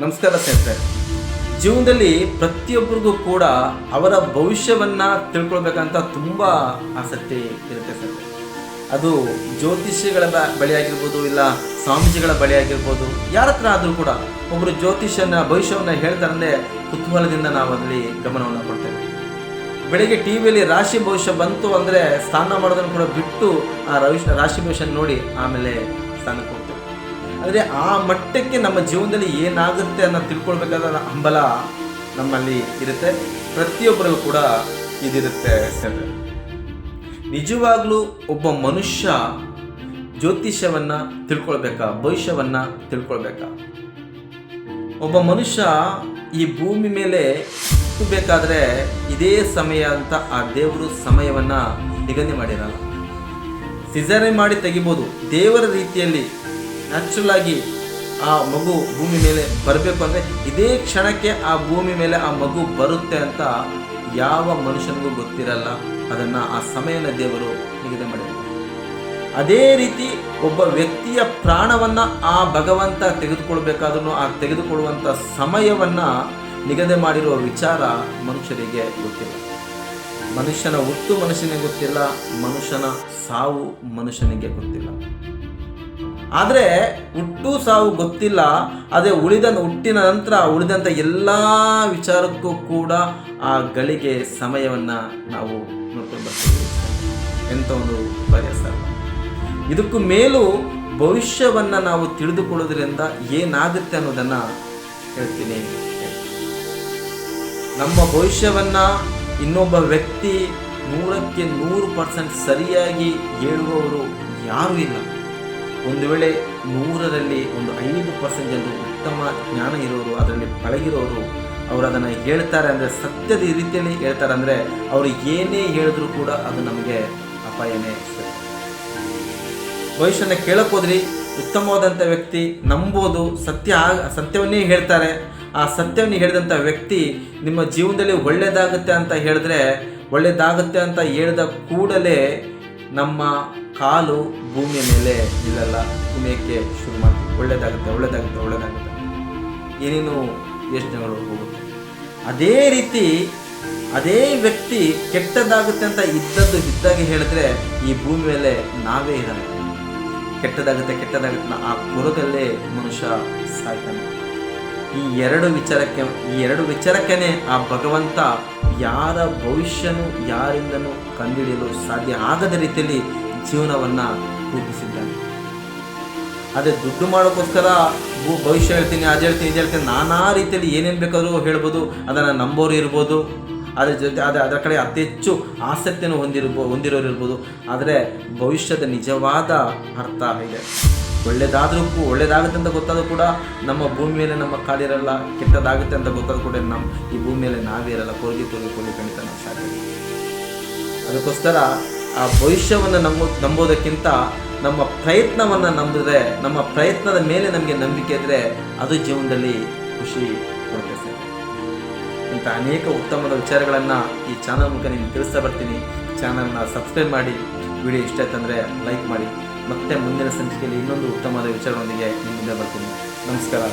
ನಮಸ್ಕಾರ ಸ್ನೇಹಿತರೆ. ಜೀವನದಲ್ಲಿ ಪ್ರತಿಯೊಬ್ಬರಿಗೂ ಕೂಡ ಅವರ ಭವಿಷ್ಯವನ್ನು ತಿಳ್ಕೊಳ್ಬೇಕಂತ ತುಂಬ ಆಸಕ್ತಿ ಇರುತ್ತೆ ಸರ್. ಅದು ಜ್ಯೋತಿಷ್ಯಗಳ ಬಳಿ ಆಗಿರ್ಬೋದು, ಇಲ್ಲ ಸ್ವಾಮೀಜಿಗಳ ಬಳಿ ಆಗಿರ್ಬೋದು, ಯಾರ ಹತ್ರ ಆದರೂ ಕೂಡ ಒಬ್ಬರು ಜ್ಯೋತಿಷ್ಯನ ಭವಿಷ್ಯವನ್ನು ಹೇಳ್ತಾರಂದರೆ ಕುತೂಹಲದಿಂದ ನಾವು ಅದರಲ್ಲಿ ಗಮನವನ್ನು ಕೊಡ್ತೇವೆ. ಬೆಳಗ್ಗೆ ಟಿ ವಿಯಲ್ಲಿ ರಾಶಿ ಭವಿಷ್ಯ ಬಂತು ಅಂದರೆ ಸ್ನಾನ ಮಾಡೋದನ್ನು ಕೂಡ ಬಿಟ್ಟು ಆ ರಾಶಿ ಭವಿಷ್ಯ ನೋಡಿ ಆಮೇಲೆ ಸ್ನಾನಕ್ಕೆ ಹೋಗ್ತೇವೆ. ಅಂದರೆ ಆ ಮಟ್ಟಕ್ಕೆ ನಮ್ಮ ಜೀವನದಲ್ಲಿ ಏನಾಗುತ್ತೆ ಅನ್ನೋ ತಿಳ್ಕೊಳ್ಬೇಕಾದ ಹಂಬಲ ನಮ್ಮಲ್ಲಿ ಇರುತ್ತೆ. ಪ್ರತಿಯೊಬ್ಬರಿಗೂ ಕೂಡ ಇದಿರುತ್ತೆ ಸರ್. ನಿಜವಾಗ್ಲೂ ಒಬ್ಬ ಮನುಷ್ಯ ಜ್ಯೋತಿಷ್ಯವನ್ನು ತಿಳ್ಕೊಳ್ಬೇಕಾ, ಭವಿಷ್ಯವನ್ನು ತಿಳ್ಕೊಳ್ಬೇಕಾ? ಒಬ್ಬ ಮನುಷ್ಯ ಈ ಭೂಮಿ ಮೇಲೆ ಹುಟ್ಟಬೇಕಾದ್ರೆ ಇದೇ ಸಮಯ ಅಂತ ಆ ದೇವರು ಸಮಯವನ್ನು ನಿಗದಿ ಮಾಡಿರಲ್ಲ. ಸಿಜರೇ ಮಾಡಿ ತೆಗಿಬೋದು. ದೇವರ ರೀತಿಯಲ್ಲಿ ನ್ಯಾಚುರಲ್ ಆಗಿ ಆ ಮಗು ಭೂಮಿ ಮೇಲೆ ಬರಬೇಕು ಅಂದರೆ ಇದೇ ಕ್ಷಣಕ್ಕೆ ಆ ಭೂಮಿ ಮೇಲೆ ಆ ಮಗು ಬರುತ್ತೆ ಅಂತ ಯಾವ ಮನುಷ್ಯನಿಗೂ ಗೊತ್ತಿರಲ್ಲ. ಅದನ್ನು ಆ ಸಮಯನ ದೇವರು ನಿಗದಿ ಮಾಡಿದ್ದಾರೆ. ಅದೇ ರೀತಿ ಒಬ್ಬ ವ್ಯಕ್ತಿಯ ಪ್ರಾಣವನ್ನು ಆ ಭಗವಂತ ತೆಗೆದುಕೊಳ್ಬೇಕಾದ್ರೂ ಆ ತೆಗೆದುಕೊಳ್ಳುವಂಥ ಸಮಯವನ್ನು ನಿಗದಿ ಮಾಡಿರುವ ವಿಚಾರ ಮನುಷ್ಯರಿಗೆ ಗೊತ್ತಿಲ್ಲ. ಮನುಷ್ಯನ ಹುಟ್ಟು ಮನುಷ್ಯನಿಗೆ ಗೊತ್ತಿಲ್ಲ, ಮನುಷ್ಯನ ಸಾವು ಮನುಷ್ಯನಿಗೆ ಗೊತ್ತಿಲ್ಲ. ಆದರೆ ಹುಟ್ಟು ಸಾವು ಗೊತ್ತಿಲ್ಲ. ಅದೇ ಹುಟ್ಟಿನ ನಂತರ ಉಳಿದಂಥ ಎಲ್ಲ ವಿಚಾರಕ್ಕೂ ಕೂಡ ಆ ಗಳಿಗೆ ಸಮಯವನ್ನು ನಾವು ನೋಡ್ಕೊಂಡು ಬರ್ತೀವಿ. ಎಂಥ ಒಂದು ಪ್ರಯಾಸ. ಇದಕ್ಕೂ ಮೇಲೂ ಭವಿಷ್ಯವನ್ನು ನಾವು ತಿಳಿದುಕೊಳ್ಳೋದ್ರಿಂದ ಏನಾಗುತ್ತೆ ಅನ್ನೋದನ್ನು ಹೇಳ್ತೀನಿ. ನಮ್ಮ ಭವಿಷ್ಯವನ್ನು ಇನ್ನೊಬ್ಬ ವ್ಯಕ್ತಿ 100ಕ್ಕೆ 100% ಸರಿಯಾಗಿ ಹೇಳುವವರು ಯಾರೂ ಇಲ್ಲ. ಒಂದು ವೇಳೆ 100ರಲ್ಲಿ ಒಂದು 5% ಜನರು ಉತ್ತಮ ಜ್ಞಾನ ಇರೋರು, ಅದರಲ್ಲಿ ಪಳಗಿರೋರು, ಅವರು ಅದನ್ನು ಹೇಳ್ತಾರೆ ಅಂದರೆ ಸತ್ಯದ ರೀತಿಯಲ್ಲಿ ಹೇಳ್ತಾರೆ. ಅಂದರೆ ಅವರು ಏನೇ ಹೇಳಿದ್ರು ಕೂಡ ಅದು ನಮಗೆ ಅಪಾಯನೇ. ಭವಿಷ್ಯನ ಕೇಳಕ್ಕೋದ್ರಿ ಉತ್ತಮವಾದಂಥ ವ್ಯಕ್ತಿ ನಂಬೋದು, ಸತ್ಯವನ್ನೇ ಹೇಳ್ತಾರೆ. ಆ ಸತ್ಯವನ್ನು ಹೇಳಿದಂಥ ವ್ಯಕ್ತಿ ನಿಮ್ಮ ಜೀವನದಲ್ಲಿ ಒಳ್ಳೆಯದಾಗುತ್ತೆ ಅಂತ ಹೇಳಿದ್ರೆ, ಒಳ್ಳೆಯದಾಗುತ್ತೆ ಅಂತ ಹೇಳಿದ ಕೂಡಲೇ ನಮ್ಮ ಕಾಲು ಭೂಮಿಯ ಮೇಲೆ ನಿಲ್ಲಲ್ಲ, ಕುಣಿಯೋಕ್ಕೆ ಶುರು ಮಾಡ್ತೀವಿ. ಒಳ್ಳೆಯದಾಗುತ್ತೆ ಏನೇನು ಯೋಚನೆಗಳು ಹೋಗುತ್ತೆ. ಅದೇ ರೀತಿ ಅದೇ ವ್ಯಕ್ತಿ ಕೆಟ್ಟದಾಗುತ್ತೆ ಅಂತ ಇದ್ದಾಗೆ ಹೇಳಿದ್ರೆ ಈ ಭೂಮಿ ಮೇಲೆ ನಾವೇ ಇರಲ್ಲ. ಕೆಟ್ಟದಾಗುತ್ತೆ ಆ ಕುರದಲ್ಲೇ ಮನುಷ್ಯ ಸಾಯ್ತಾನೆ. ಈ ಎರಡು ವಿಚಾರಕ್ಕೇ ಆ ಭಗವಂತ ಯಾರ ಭವಿಷ್ಯನೂ ಯಾರಿಂದನೂ ಕಂಡುಹಿಡಿಯಲು ಸಾಧ್ಯ ಆಗದ ರೀತಿಯಲ್ಲಿ ಜೀವನವನ್ನು ರೂಪಿಸಿದ್ದಾನೆ. ಅದೇ ದುಡ್ಡು ಮಾಡೋಕ್ಕೋಸ್ಕರ ಭವಿಷ್ಯ ಹೇಳ್ತೀನಿ, ಅದು ಹೇಳ್ತೀನಿ ನಾನಾ ರೀತಿಯಲ್ಲಿ ಏನೇನು ಬೇಕಾದರೂ ಹೇಳ್ಬೋದು. ಅದನ್ನು ನಂಬೋರು ಇರ್ಬೋದು, ಅದ್ರ ಜೊತೆ ಅದರ ಕಡೆ ಅತಿ ಹೆಚ್ಚು ಆಸಕ್ತಿಯನ್ನು ಹೊಂದಿರೋರು ಇರ್ಬೋದು. ಆದರೆ ಭವಿಷ್ಯದ ನಿಜವಾದ ಅರ್ಥ ಇದೆ. ಒಳ್ಳೆಯದಾಗುತ್ತೆ ಅಂತ ಗೊತ್ತಾದರೂ ಕೂಡ ನಮ್ಮ ಭೂಮಿ ಮೇಲೆ ನಮ್ಮ ಕಾಲಿರಲ್ಲ. ಕೆಟ್ಟದಾಗುತ್ತೆ ಅಂತ ಗೊತ್ತಾದ್ರೂ ಕೂಡ ಈ ಭೂಮಿ ಮೇಲೆ ನಾವೇ ಇರಲ್ಲ. ಕೊರಗಿ ಖಂಡಿತ ನಾವು ಸಾಧ್ಯ. ಅದಕ್ಕೋಸ್ಕರ ಆ ಭವಿಷ್ಯವನ್ನು ನಂಬೋದಕ್ಕಿಂತ ನಮ್ಮ ಪ್ರಯತ್ನವನ್ನು ನಂಬಿದ್ರೆ, ನಮ್ಮ ಪ್ರಯತ್ನದ ಮೇಲೆ ನಮಗೆ ನಂಬಿಕೆ ಇದ್ದರೆ ಅದು ಜೀವನದಲ್ಲಿ ಖುಷಿ ಕೊಡುತ್ತೆ ಸರ್. ಇಂಥ ಅನೇಕ ಉತ್ತಮದ ವಿಚಾರಗಳನ್ನು ಈ ಚಾನಲ್ ಮೂಲಕ ನಿಮ್ಗೆ ತಿಳಿಸ್ತಾ ಬರ್ತೀನಿ. ಚಾನಲ್ನ ಸಬ್ಸ್ಕ್ರೈಬ್ ಮಾಡಿ, ವಿಡಿಯೋ ಇಷ್ಟ ಆಯ್ತಂದರೆ ಲೈಕ್ ಮಾಡಿ. ಮತ್ತೆ ಮುಂದಿನ ಸಂಚಿಕೆಯಲ್ಲಿ ಇನ್ನೊಂದು ಉತ್ತಮವಾದ ವಿಚಾರದೊಂದಿಗೆ ನಿಮ್ಮ ಮುಂದೆ ಬರ್ತೀನಿ. ನಮಸ್ಕಾರ.